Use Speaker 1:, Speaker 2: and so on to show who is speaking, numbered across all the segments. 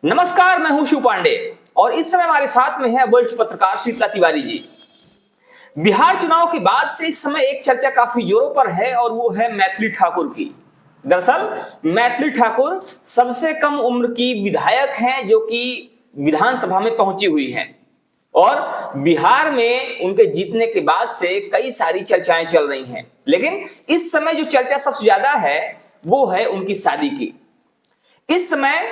Speaker 1: नमस्कार, मैं हूं शिव पांडे और इस समय हमारे साथ में है वरिष्ठ पत्रकार शीतला तिवारी जी। बिहार चुनाव के बाद से इस समय एक चर्चा काफी जोरों पर है और वो है मैथिली ठाकुर की। दरअसल मैथिली ठाकुर सबसे कम उम्र की विधायक हैं जो कि विधानसभा में पहुंची हुई हैं और बिहार में उनके जीतने के बाद से कई सारी चर्चाएं चल रही हैं, लेकिन इस समय जो चर्चा सबसे ज्यादा है वो है उनकी शादी की। इस समय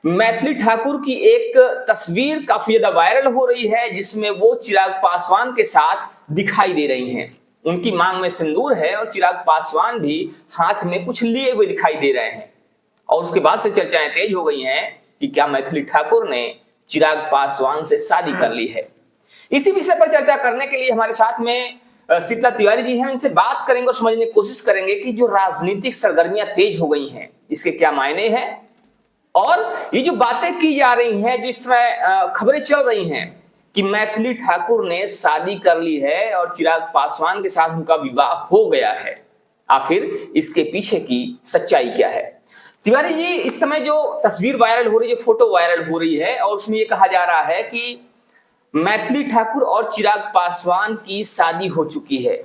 Speaker 1: मैथिली ठाकुर की एक तस्वीर काफी ज्यादा वायरल हो रही है जिसमें वो चिराग पासवान के साथ दिखाई दे रही हैं। उनकी मांग में सिंदूर है और चिराग पासवान भी हाथ में कुछ लिए हुए दिखाई दे रहे हैं और उसके बाद से चर्चाएं तेज हो गई हैं कि क्या मैथिली ठाकुर ने चिराग पासवान से शादी कर ली है। इसी विषय पर चर्चा करने के लिए हमारे साथ में शीतला तिवारी जी हैं। इनसे बात करेंगे और समझने की कोशिश करेंगे कि जो राजनीतिक सरगर्मियां तेज हो गई हैं इसके क्या मायने हैं और ये जो बातें की जा रही हैं, जिस समय खबरें चल रही हैं कि मैथिली ठाकुर ने शादी कर ली है और चिराग पासवान के साथ उनका विवाह हो गया है, आखिर इसके पीछे की सच्चाई क्या है। तिवारी जी, इस समय जो तस्वीर वायरल हो रही है, जो फोटो वायरल हो रही है और उसमें ये कहा जा रहा है कि मैथिली ठाकुर और चिराग पासवान की शादी हो चुकी है।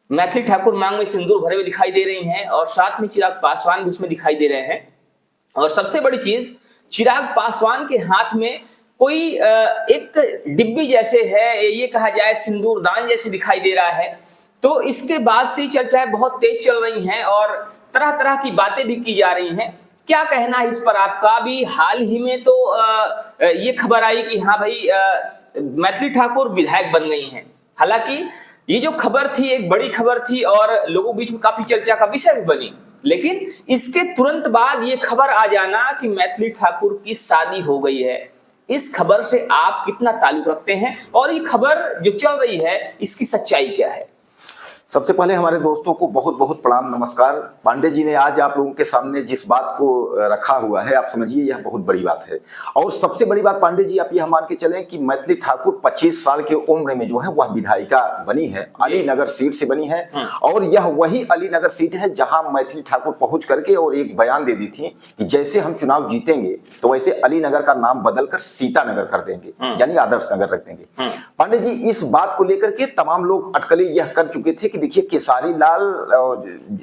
Speaker 1: मैथिली ठाकुर मांग में सिंदूर भरे हुए दिखाई दे रही हैं और साथ में चिराग पासवान भी उसमें दिखाई दे रहे हैं और सबसे बड़ी चीज, चिराग पासवान के हाथ में कोई एक डिब्बी जैसे है, ये कहा जाए सिंदूरदान जैसे दिखाई दे रहा है। तो इसके बाद से चर्चाएं बहुत तेज चल रही हैं और तरह तरह की बातें भी की जा रही हैं। क्या कहना है इस पर आपका? भी हाल ही में तो ये खबर आई कि हाँ भाई, मैथिली ठाकुर विधायक बन गई हैं। हालांकि ये जो खबर थी एक बड़ी खबर थी और लोगों के बीच में काफी चर्चा का विषय भी बनी, लेकिन इसके तुरंत बाद ये खबर आ जाना कि मैथिली ठाकुर की शादी हो गई है, इस खबर से आप कितना ताल्लुक रखते हैं और ये खबर जो चल रही है इसकी सच्चाई क्या है?
Speaker 2: सबसे पहले हमारे दोस्तों को बहुत बहुत प्रणाम, नमस्कार। पांडे जी ने आज आप लोगों के सामने जिस बात को रखा हुआ है, आप समझिए यह बहुत बड़ी बात है। और सबसे बड़ी बात पांडे जी, आप यह मान के चलें कि मैथिली ठाकुर 25 साल की उम्र में जो है वह विधायिका बनी है, अलीनगर सीट से बनी है। और यह वही अलीनगर सीट है जहां मैथिली ठाकुर पहुंच करके और एक बयान दे दी थी कि जैसे हम चुनाव जीतेंगे तो वैसे अलीनगर का नाम बदलकर सीतानगर कर देंगे, यानी आदर्श नगर रख देंगे। पांडे जी, इस बात को लेकर के तमाम लोग अटकलें यह कर चुके थे कि देखिए केसारी लाल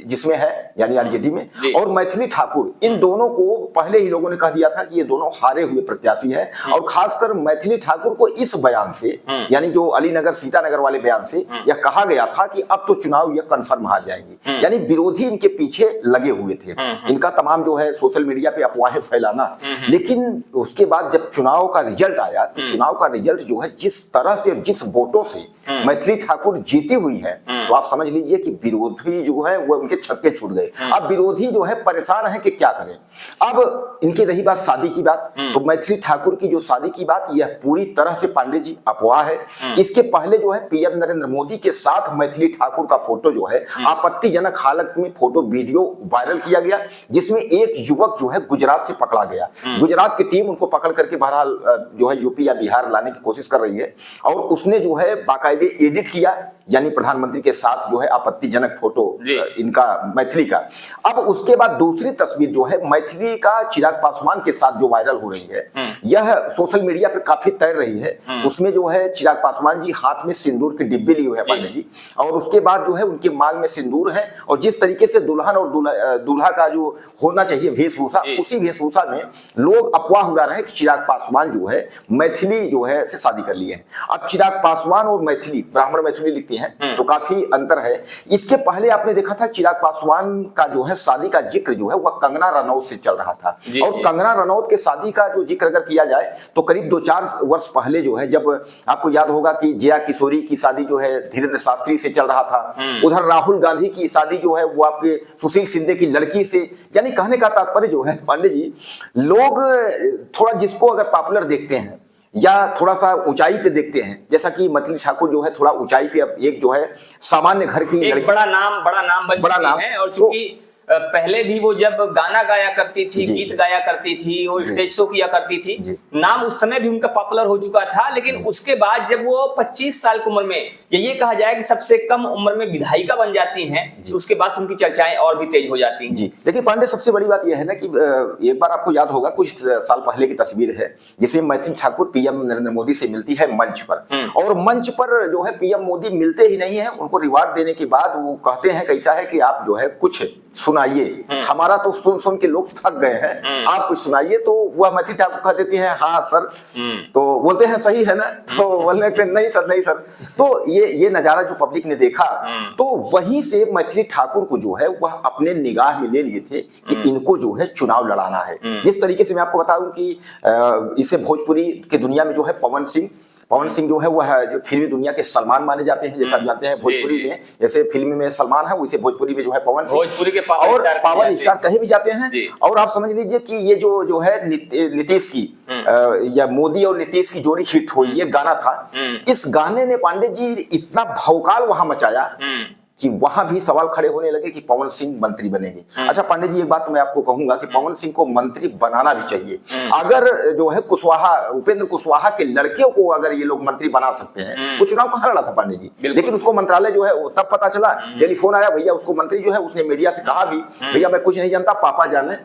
Speaker 2: जिसमें है यानी आरजेडी में और मैथिली ठाकुर, इन दोनों को पहले ही लोगों ने कह दिया था कि ये दोनों हारे हुए प्रत्याशी हैं। और खासकर मैथिली ठाकुर को इस बयान से, यानी जो अलीनगर सीतानगर वाले बयान से यह कहा गया था कि अब तो चुनाव यह कंफर्म हार जाएंगी, यानी विरोधी इनके पीछे लगे हुए थे। इनका तमाम जो है सोशल मीडिया पे अफवाहें फैलाना। लेकिन उसके बाद जब चुनाव का रिजल्ट आया तो चुनाव का रिजल्ट जो है जिस तरह से, जिस वोटों से मैथिली ठाकुर जीती हुई है, तो आप समझ लीजिए कि विरोधी जो है वो उनके छक्के छूट गए। अब विरोधी जो है परेशान है कि क्या करें। अब इनकी रही बात शादी की बात, तो मैथिली ठाकुर की जो शादी की बात, यह पूरी तरह से पांडे जी अफवाह है। इसके पहले जो है पीएम नरेंद्र मोदी के साथ मैथिली ठाकुर का फोटो जो है आपत्तिजनक हालत में फोटो वीडियो वायरल किया गया, जिसमें एक युवक जो है गुजरात से पकड़ा गया। गुजरात की टीम उनको पकड़ करके बहरहाल जो है यूपी या बिहार लाने की कोशिश कर रही है और उसने जो है बाकायदे एडिट किया, यानी प्रधानमंत्री के साथ जो है आपत्तिजनक फोटो इनका मैथिली का। अब उसके बाद दूसरी तस्वीर जो है मैथिली का चिराग पासवान के साथ जो वायरल हो रही है, यह सोशल मीडिया पर काफी तैर रही है। उसमें जो है चिराग पासवान जी हाथ में सिंदूर के डिब्बे लिए हुए हैं पांडे जी, और उसके बाद जो है उनके मांग में सिंदूर है और जिस तरीके से दुल्हन और दूल्हा का जो होना चाहिए वेशभूषा, उसी वेशभूषा में लोग अफवाह उड़ा रहे हैं कि चिराग पासवान जो है मैथिली जो है से शादी कर लिए हैं। अब चिराग पासवान और मैथिली, ब्राह्मण मैथिली लिखती है तो काफी अंतर है। इसके पहले आपने देखा था चिराग पासवान का जो है शादी का जिक्र जो है वह कंगना रनौत से चल रहा था। और कंगना रनौत के शादी का जो जिक्र अगर किया जाए तो करीब 2-4 वर्ष पहले जो है, जब आपको याद होगा कि जया किशोरी की शादी जो है धीरेन्द्र शास्त्री से चल रहा था, उधर राहुल गांधी की शादी जो है वो आपके सुशील शिंदे की लड़की से। यानी कहने का तात्पर्य जो है पांडे जी, लोग थोड़ा जिसको अगर पॉपुलर देखते हैं या थोड़ा सा ऊंचाई पे देखते हैं, जैसा कि मैथिली ठाकुर जो है थोड़ा ऊंचाई पे, अब एक जो है सामान्य घर की
Speaker 1: एक बड़ा नाम बन चुकी है और चूंकि पहले भी वो जब गाना गाया करती थी,
Speaker 2: जी।
Speaker 1: गीत गाया करती थी, वो
Speaker 2: जी।
Speaker 1: स्टेज शो किया करती थी,
Speaker 2: जी।
Speaker 1: नाम उस समय भी उनका पॉपुलर हो चुका था। लेकिन उसके बाद जब वो 25 साल की उम्र में, ये कहा जाए कि सबसे कम उम्र में विधायिका बन जाती हैं,
Speaker 2: जी।
Speaker 1: उसके बाद से उनकी चर्चाएं और भी तेज हो जाती हैं।
Speaker 2: जी, लेकिन पांडे सबसे बड़ी बात यह है ना कि एक बार आपको याद होगा, कुछ साल पहले की तस्वीर है जिसमें मैथिली ठाकुर पीएम नरेंद्र मोदी से मिलती है मंच पर, और मंच पर जो है पीएम मोदी मिलते ही नहीं है, उनको रिवार्ड देने के बाद वो कहते हैं कैसा है कि आप जो है कुछ सुनाइए, हमारा तो सुन सुन के लोग थक गए हैं, आप कुछ सुनाइए। तो वह मैथिली ठाकुर कह देती हैं हाँ सर, तो बोलते हैं सही है ना, तो बोलने लगते हैं नहीं सर नहीं सर। तो ये नजारा जो पब्लिक ने देखा, तो वहीं से मैथिली ठाकुर को जो है वह अपने निगाह में ले लिए थे कि इनको जो है चुनाव लड़ाना है। जिस तरीके से मैं आपको बताऊं कि इसे भोजपुरी की दुनिया में जो है पवन सिंह जो है वह जो फिल्मी दुनिया के सलमान माने जाते हैं, जैसा आप जानते हैं भोजपुरी में जैसे फिल्म में सलमान है वैसे भोजपुरी में जो है पवन सिंह
Speaker 1: भोजपुरी के
Speaker 2: और पावर स्टार कहे भी जाते हैं।
Speaker 1: जी।
Speaker 2: और आप समझ लीजिए कि ये जो है नीतीश की या मोदी और नीतीश की जोड़ी हिट हुई, ये गाना था। इस गाने ने पांडे जी इतना भौकाल वहां मचाया कि वहां भी सवाल खड़े होने लगे कि पवन सिंह मंत्री बनेंगे। अच्छा पांडे जी, एक बात मैं आपको कहूंगा कि पवन सिंह को मंत्री बनाना भी चाहिए। अगर जो है उपेंद्र कुशवाहा के लड़के को अगर ये लोग मंत्री बना सकते हैं, वो चुनाव कहां लड़ा था पांडे जी, लेकिन उसको मंत्रालय जो है तब पता चला, टेलीफोन आया भैया उसको मंत्री जो है, उसने मीडिया से कहा भी भैया मैं कुछ नहीं जानता, पापा जाने।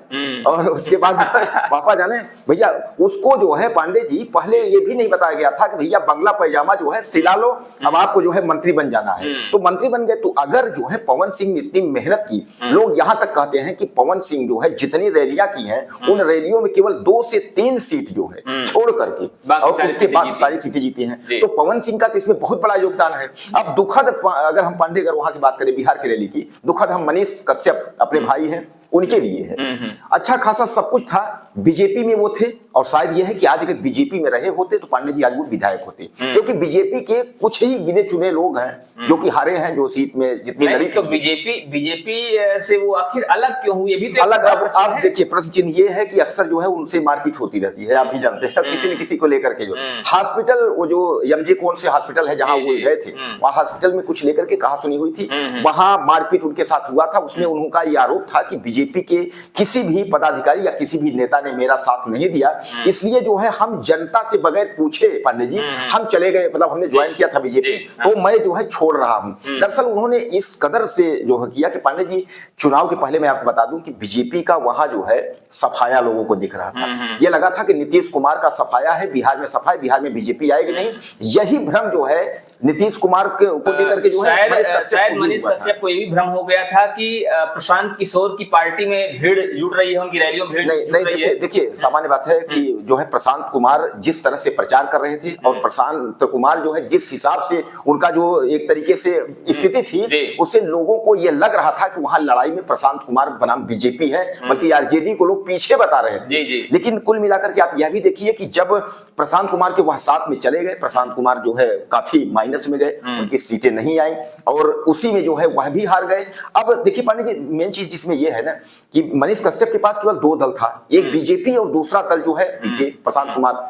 Speaker 2: और उसके बाद पापा जाने भैया, उसको जो है पांडे जी पहले ये भी नहीं बताया गया था कि भैया बंगला पैजामा जो है सिला लो, अब आपको जो है मंत्री बन जाना है। तो मंत्री बन गए। तो अगर जो है पवन सिंह ने इतनी मेहनत की, लोग यहां तक कहते हैं कि पवन सिंह जो है जितनी रैलियां की हैं, उन रैलियों में केवल 2 से 3 सीट जो है छोड़ करके और उसके बाद सारी सीटें जीती हैं। तो पवन सिंह का तो इसमें बहुत बड़ा योगदान है। अब दुखद, अगर हम पांडे अगर वहां की बात करें बिहार की रैली की, दुखद हम मनीष कश्यप अपने भाई हैं उनके लिए है। अच्छा खासा सब कुछ था, बीजेपी में वो थे, और शायद यह है कि आज अगर बीजेपी में रहे होते तो पांडे जी आज वो विधायक होते, क्योंकि बीजेपी के कुछ ही गिने चुने लोग हैं जो कि हारे हैं, जो सीट में जितनी लड़ी।
Speaker 1: तो बीजेपी से वो आखिर अलग क्यों हुई, अभी तो
Speaker 2: अलग। आप देखिए प्रश्न चिन्ह ये है कि अक्सर जो है उनसे मारपीट होती रहती है, आप भी जानते हैं, किसी न किसी को लेकर के। जो हॉस्पिटल, वो जो एमजे कौन से हॉस्पिटल है जहां वो गए थे, वहां हॉस्पिटल में कुछ लेकर के कहा सुनी हुई थी, वहां मारपीट उनके साथ हुआ था। उसमें उनका ये आरोप था कि बीजेपी के किसी भी पदाधिकारी या किसी भी नेता ने मेरा साथ नहीं दिया, इसलिए जो है हम जनता से बगैर पूछे पांडे जी हम चले गए, मतलब हमने ज्वाइन किया था बीजेपी, तो मैं जो है छोड़ रहा हूं। दरअसल उन्होंने इस कदर से जो है किया कि पांडे जी चुनाव के पहले मैं आपको बता दूं कि बीजेपी का वहां जो है सफाया लोगों को दिख रहा था। ये लगा था कि नीतीश कुमार का सफाया है, बिहार में सफाया, बिहार में बीजेपी आएगी नहीं। यही भ्रम जो है नीतीश कुमार को लेकर के जो है
Speaker 1: शायद मनीष कश्यप को ये भी भ्रम हो गया था कि प्रशांत किशोर की पार्टी में भीड़ जुट रही है, उनकी रैलियों में भीड़ जुट रही है।
Speaker 2: देखिए सामान्य बात है कि जो है प्रशांत कुमार जिस तरह से प्रचार कर रहे थे, और प्रशांत कुमार जो है जिस हिसाब से उनका जो एक तरीके से स्थिति थी, उससे लोगों को यह लग रहा था कि वहां लड़ाई में प्रशांत कुमार बनाम बीजेपी है, बल्कि आरजेडी को लोग पीछे बता रहे थे। लेकिन कुल मिलाकर के आप यह भी देखिए कि जब प्रशांत कुमार के वह साथ में चले गए, प्रशांत कुमार जो है काफी माइनस में गए, उनकी सीटें नहीं आई, और उसी में जो है वह भी हार गए। अब देखिए पांडे जी, मेन चीज जिसमें यह है ना कि मनीष कश्यप के पास केवल 2 दल था, एक बीजेपी और दूसरा दल जो है प्रशांत कुमार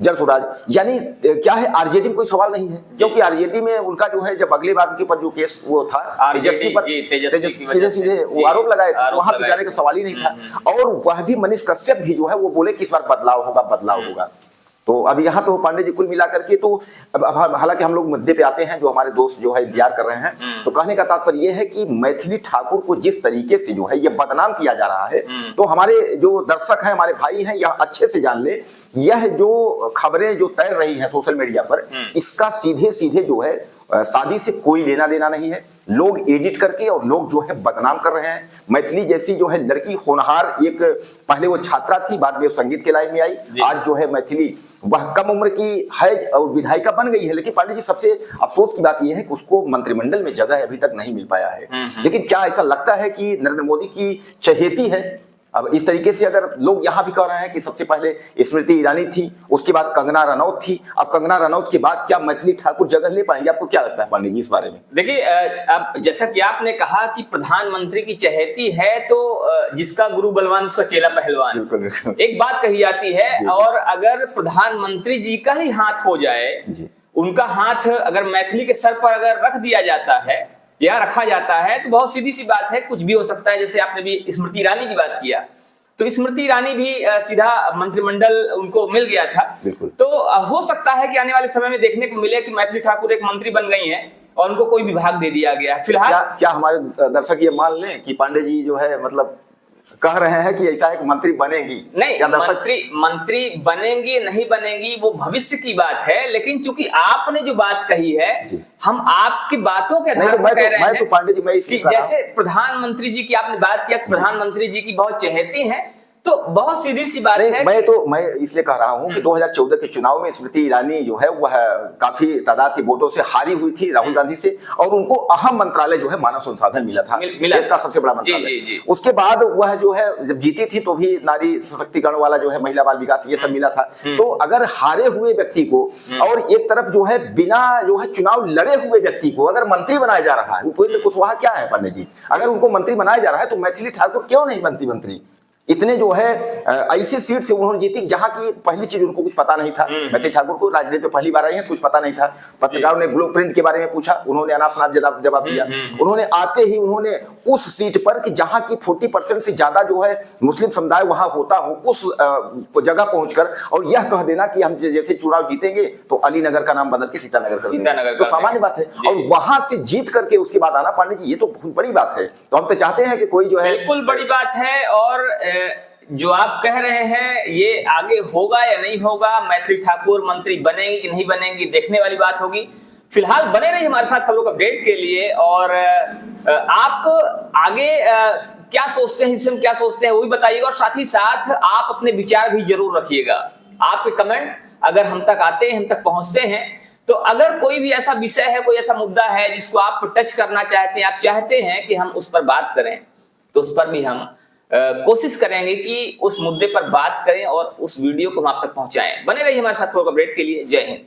Speaker 2: जन स्वराज, यानी क्या है आरजेडी में कोई सवाल नहीं है, क्योंकि आरजेडी में उनका जो है जब अगले बार उनके ऊपर जो केस वो था तेजस्वी पर सीधे वो आरोप लगाए थे, वहां पे जाने का सवाल ही नहीं था। और वह भी मनीष कश्यप भी जो है वो बोले कि इस बार बदलाव होगा। तो अब यहाँ तो पांडे जी कुल मिलाकर के तो अब हालांकि हम लोग मुद्दे पे आते हैं, जो हमारे दोस्त जो है इंतजार कर रहे हैं, तो कहने का तात्पर्य यह है कि मैथिली ठाकुर को जिस तरीके से जो है ये बदनाम किया जा रहा है, तो हमारे जो दर्शक हैं, हमारे भाई हैं, यह अच्छे से जान ले, यह जो खबरें जो तैर रही हैं सोशल मीडिया पर, इसका सीधे जो है शादी से कोई लेना देना नहीं है। लोग एडिट करके और लोग जो है बदनाम कर रहे हैं। मैथिली जैसी जो है लड़की होनहार, एक पहले वो छात्रा थी, बाद में संगीत के लाइन में आई, आज जो है मैथिली वह कम उम्र की है और विधायिका बन गई है। लेकिन पांडे जी सबसे अफसोस की बात यह है कि उसको मंत्रिमंडल में जगह अभी तक नहीं मिल पाया है। लेकिन क्या ऐसा लगता है कि नरेंद्र मोदी की चहेती है? अब इस तरीके से अगर लोग यहाँ भी कह रहे हैं कि सबसे पहले स्मृति ईरानी थी, उसके बाद कंगना रनौत थी, अब कंगना रनौत के बाद क्या मैथिली ठाकुर जगह ले पाएंगे? आपको क्या लगता है पांडे जी इस बारे में?
Speaker 1: देखिए, अब जैसा कि आपने कहा कि प्रधानमंत्री की चहेती है, तो जिसका गुरु बलवान उसका चेला पहलवान, बिल्कुल। एक बात कही जाती है, और अगर प्रधानमंत्री जी का ही हाथ हो जाए, उनका हाथ अगर मैथिली के सर पर अगर रख दिया जाता है, या रखा जाता है तो बहुत सीधी सी बात है, कुछ भी हो सकता है। जैसे आपने भी स्मृति ईरानी की बात किया, तो स्मृति ईरानी भी सीधा मंत्रिमंडल उनको मिल गया था। तो हो सकता है कि आने वाले समय में देखने को मिले कि मैथिली ठाकुर एक मंत्री बन गई हैं और उनको कोई विभाग दे दिया गया। फिलहाल
Speaker 2: क्या हमारे दर्शक ये मान लें कि पांडे जी जो है मतलब कह रहे हैं कि ऐसा एक मंत्री बनेगी?
Speaker 1: नहीं, मंत्री बनेंगी नहीं बनेंगी वो भविष्य की बात है, लेकिन चूंकि आपने जो बात कही है हम आपकी बातों के आधार पर कह रहे हैं।
Speaker 2: तो पांडे जी मैं
Speaker 1: जैसे प्रधानमंत्री जी की आपने बात किया, प्रधानमंत्री जी की बहुत चहेती हैं, तो बहुत सीधी सी बात है।
Speaker 2: मैं इसलिए कह रहा हूं कि 2014 के चुनाव में स्मृति ईरानी जो है वह काफी तादाद के वोटों से हारी हुई थी राहुल गांधी से, और उनको अहम मंत्रालय जो है मानव संसाधन मिला था, देश का सबसे बड़ा मंत्रालय। उसके बाद वह जो है जब जीती थी तो भी नारी सशक्तिकरण वाला जो है महिला बाल विकास ये सब मिला था। तो अगर हारे हुए व्यक्ति को और एक तरफ जो है बिना जो है चुनाव लड़े हुए व्यक्ति को अगर मंत्री बनाया जा रहा है, कुशवाहा क्या है पांडे जी? अगर उनको मंत्री बनाया जा रहा है तो मैथिली ठाकुर क्यों नहीं बनती मंत्री? इतने जो है ऐसी सीट से उन्होंने जीती जहां की पहली चीज उनको कुछ पता नहीं था। मैथिली ठाकुर को राजनीति में पहली बार आई है, कुछ पता नहीं था। पत्रकारों ने ब्लूप्रिंट के बारे में पूछा, उन्होंने अनाप शनाप जवाब दिया। उन्होंने आते ही उन्होंने उस सीट पर कि जहां की 40% से ज्यादा जो है मुस्लिम समुदाय वहां होता हो, उस जगह पहुंचकर और यह कह देना कि हम जैसे चुनाव जीतेंगे तो अली नगर का नाम बदल के सीतानगर कर देंगे, तो सामान्य बात है। और वहां से जीत करके उसके बाद आना, पांडे जी ये तो बहुत बड़ी बात है। तो हम तो चाहते हैं कि कोई जो है,
Speaker 1: बिल्कुल बड़ी बात है। और जो आप कह रहे हैं ये आगे होगा या नहीं होगा, मैथिली ठाकुर मंत्री बनेंगी कि नहीं बनेंगी, देखने वाली बात होगी। फिलहाल बने रहिए हमारे साथ खबरों को अपडेट के लिए। और आप आगे क्या सोचते हैं, इसमें क्या सोचते हैं वो भी बताइएगा, और साथ ही साथ आप अपने विचार भी जरूर रखिएगा। आपके कमेंट अगर हम तक आते हैं, हम तक पहुंचते हैं, तो अगर कोई भी ऐसा विषय है, कोई ऐसा मुद्दा है जिसको आप टच करना चाहते हैं, आप चाहते हैं कि हम उस पर बात करें, तो उस पर भी हम कोशिश करेंगे कि उस मुद्दे पर बात करें और उस वीडियो को हम आप तक पहुंचाएं। बने रहिए हमारे साथ खबरों का अपडेट के लिए। जय हिंद।